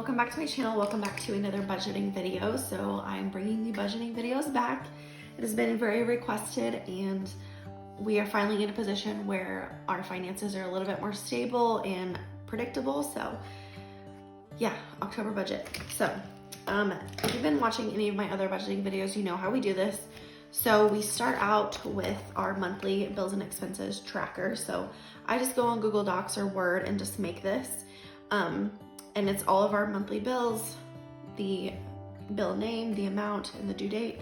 welcome back to my channel. Welcome back to another budgeting video. So I'm bringing the budgeting videos back. It has been very requested and we are finally in a position where our finances are a little bit more stable and predictable. So yeah, October budget. So if you've been watching any of my other budgeting videos, you know how we do this. So we start out with our monthly bills and expenses tracker. So I just go on Google Docs or Word and just make this. And it's all of our monthly bills, the bill name, the amount, and the due date.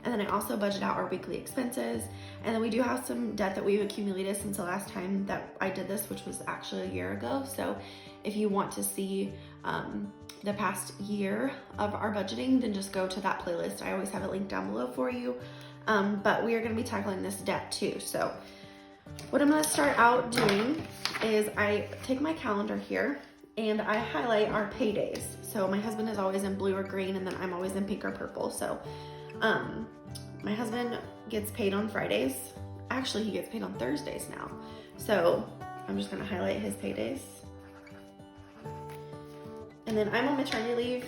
And then I also budget out our weekly expenses. And then we do have some debt that we've accumulated since the last time that I did this, which was actually a year ago. So if you want to see the past year of our budgeting, then just go to that playlist. I always have it linked down below for you. But we are gonna be tackling this debt too. So what I'm gonna start out doing is I take my calendar here and I highlight our paydays. So my husband is always in blue or green and then I'm always in pink or purple. So my husband gets paid on Fridays. Actually, he gets paid on Thursdays now. So I'm just gonna highlight his paydays. And then I'm on maternity leave,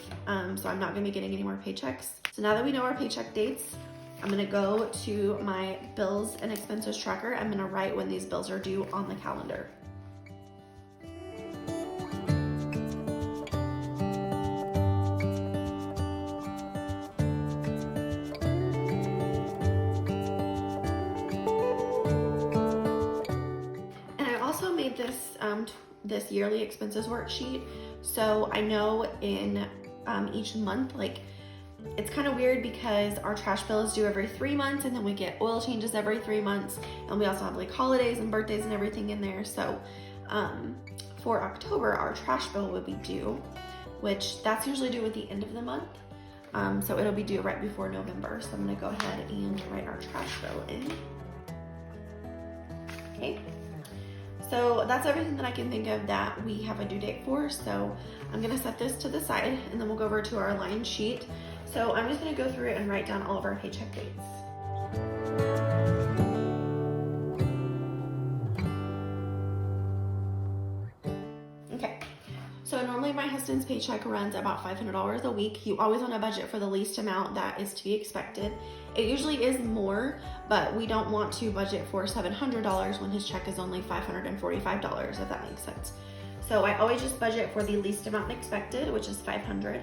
so I'm not gonna be getting any more paychecks. So now that we know our paycheck dates, I'm gonna go to my bills and expenses tracker. I'm gonna write when these bills are due on the calendar. This yearly expenses worksheet. So I know in each month, like it's kind of weird because our trash bill is due every 3 months and then we get oil changes every 3 months. And we also have like holidays and birthdays and everything in there. So for October, our trash bill would be due, which that's usually due at the end of the month. So it'll be due right before November. So I'm gonna go ahead and write our trash bill in. Okay. So that's everything that I can think of that we have a due date for. So I'm gonna set this to the side and then we'll go over to our line sheet. So I'm just gonna go through it and write down all of our paycheck dates. Okay, so normally my husband's paycheck runs about $500 a week. You always wanna budget for the least amount that is to be expected. It usually is more, but we don't want to budget for $700 when his check is only $545, if that makes sense. So I always just budget for the least amount expected, which is $500.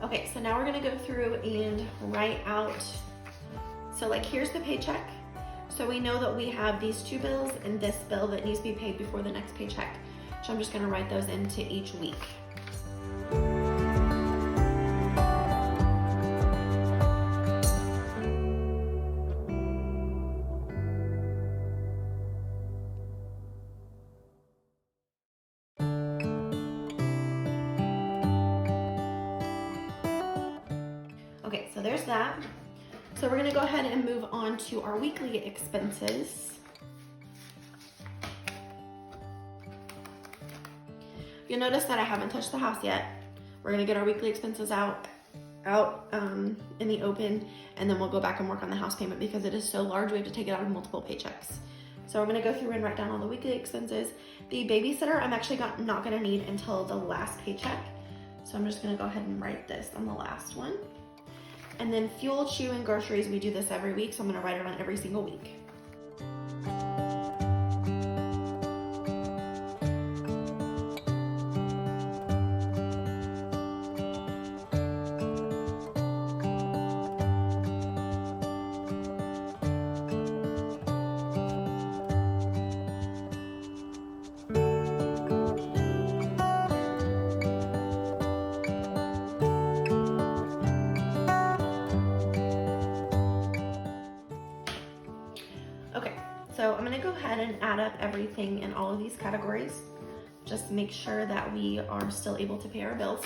Okay, so now we're gonna go through and write out, so like here's the paycheck. So we know that we have these two bills and this bill that needs to be paid before the next paycheck. So I'm just gonna write those into each week. Okay, so there's that. So we're gonna go ahead and move on to our weekly expenses. You'll notice that I haven't touched the house yet. We're gonna get our weekly expenses out in the open, and then we'll go back and work on the house payment because it is so large we have to take it out of multiple paychecks. So I'm gonna go through and write down all the weekly expenses. The babysitter I'm actually not gonna need until the last paycheck. So I'm just gonna go ahead and write this on the last one. And then fuel, shoe, and groceries, we do this every week, so I'm gonna write it on every single week. So I'm gonna go ahead and add up everything in all of these categories. Just make sure that we are still able to pay our bills.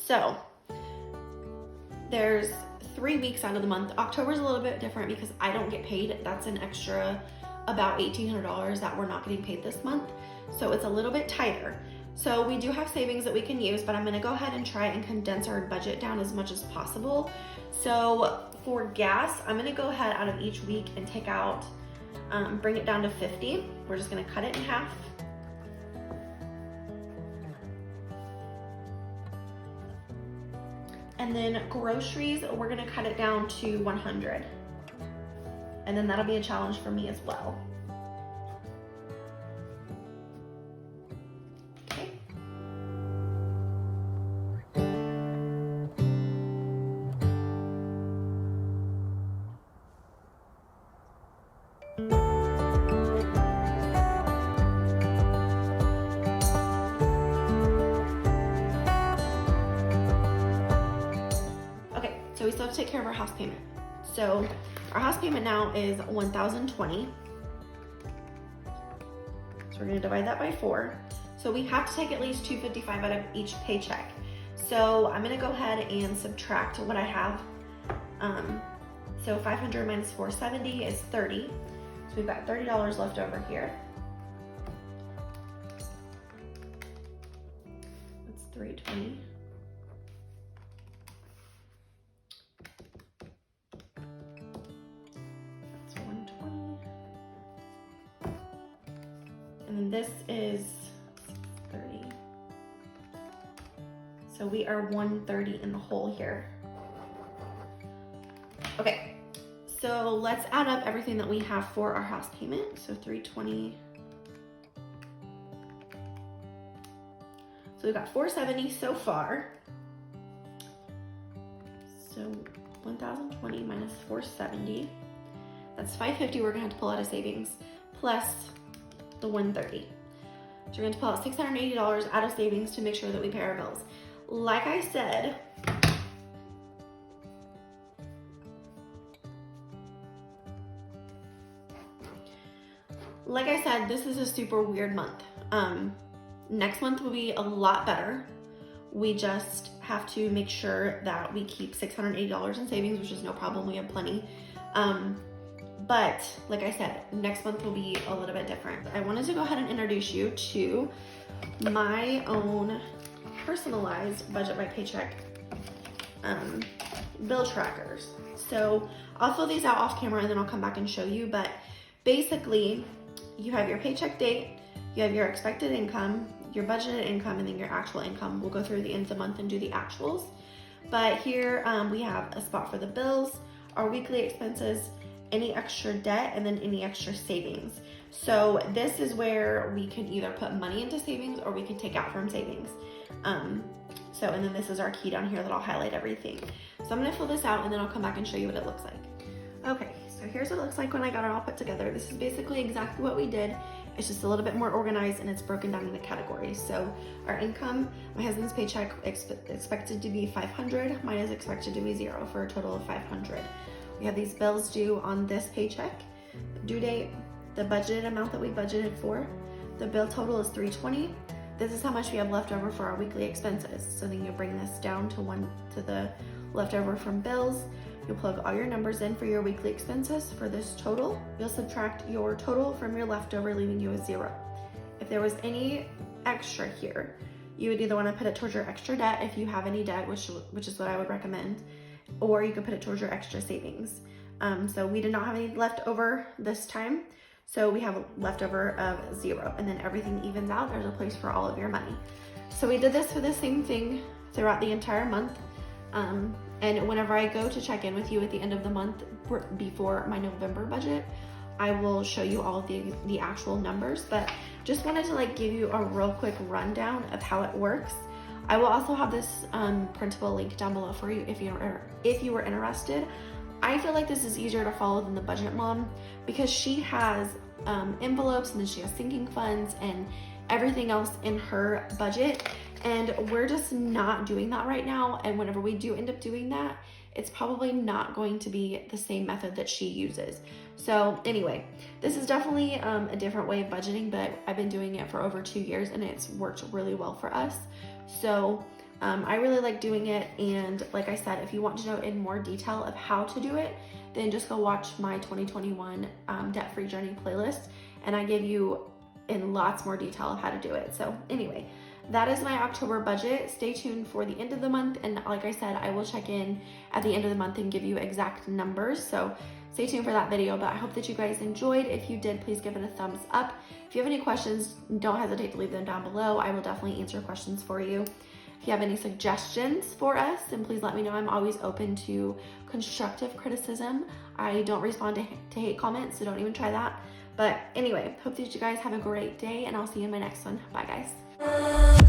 So there's 3 weeks out of the month. October's a little bit different because I don't get paid. That's an extra about $1,800 that we're not getting paid this month. So it's a little bit tighter. So we do have savings that we can use, but I'm gonna go ahead and try and condense our budget down as much as possible. So for gas, I'm gonna go ahead out of each week and take out, bring it down to 50. We're just gonna cut it in half. And then groceries, we're gonna cut it down to 100. And then that'll be a challenge for me as well. Okay. Okay, so we still have to take care of our house payment. So our house payment now is $1,020. So we're gonna divide that by 4. So we have to take at least $255 out of each paycheck. So I'm gonna go ahead and subtract what I have. So 500 minus 470 is 30. So we've got $30 left over here. That's 320. And then this is 30. So we are 130 in the hole here. Okay, so let's add up everything that we have for our house payment. So 320. So we've got 470 so far. So 1,020 minus 470. That's 550 we're gonna have to pull out of savings, plus the 130. So we're going to pull out $680 out of savings to make sure that we pay our bills. Like I said, this is a super weird month. Next month will be a lot better. We just have to make sure that we keep $680 in savings, which is no problem. We have plenty. But like I said, next month will be a little bit different. I wanted to go ahead and introduce you to my own personalized budget by paycheck bill trackers. So I'll fill these out off camera and then I'll come back and show you. But basically, you have your paycheck date, you have your expected income, your budgeted income, and then your actual income. We'll go through the end of the month and do the actuals. But here we have a spot for the bills, our weekly expenses, any extra debt, and then any extra savings. So this is where we can either put money into savings or we can take out from savings. And then this is our key down here that I'll highlight everything. So I'm gonna fill this out and then I'll come back and show you what it looks like. Okay, so here's what it looks like when I got it all put together. This is basically exactly what we did. It's just a little bit more organized and it's broken down into categories. So our income, my husband's paycheck expected to be 500, mine is expected to be 0 for a total of 500. We have these bills due on this paycheck, due date, the budgeted amount that we budgeted for. The bill total is 320. This is how much we have left over for our weekly expenses. So then you bring this down to the leftover from bills. You'll plug all your numbers in for your weekly expenses for this total. You'll subtract your total from your leftover, leaving you a 0. If there was any extra here, you would either want to put it towards your extra debt if you have any debt, which is what I would recommend, or you could put it towards your extra savings. So we did not have any left over this time. So we have a leftover of 0, and then everything evens out. There's a place for all of your money. So we did this for the same thing throughout the entire month. And whenever I go to check in with you at the end of the month before my November budget, I will show you all of the actual numbers, but just wanted to give you a real quick rundown of how it works. I will also have this printable link down below for you if you were interested. I feel like this is easier to follow than the Budget Mom because she has envelopes and then she has sinking funds and everything else in her budget. And we're just not doing that right now. And whenever we do end up doing that, it's probably not going to be the same method that she uses. So anyway, this is definitely a different way of budgeting, but I've been doing it for over 2 years and it's worked really well for us. So I really like doing it, and like I said, if you want to know in more detail of how to do it, then just go watch my 2021 debt-free journey playlist, and I give you in lots more detail of how to do it. So anyway, that is my October budget. Stay tuned for the end of the month, and like I said, I will check in at the end of the month and give you exact numbers. So stay tuned for that video, but I hope that you guys enjoyed. If you did, please give it a thumbs up. If you have any questions, don't hesitate to leave them down below. I will definitely answer questions for you. If you have any suggestions for us, then please let me know. I'm always open to constructive criticism. I don't respond to hate comments, so don't even try that. But anyway, hope that you guys have a great day, and I'll see you in my next one. Bye, guys.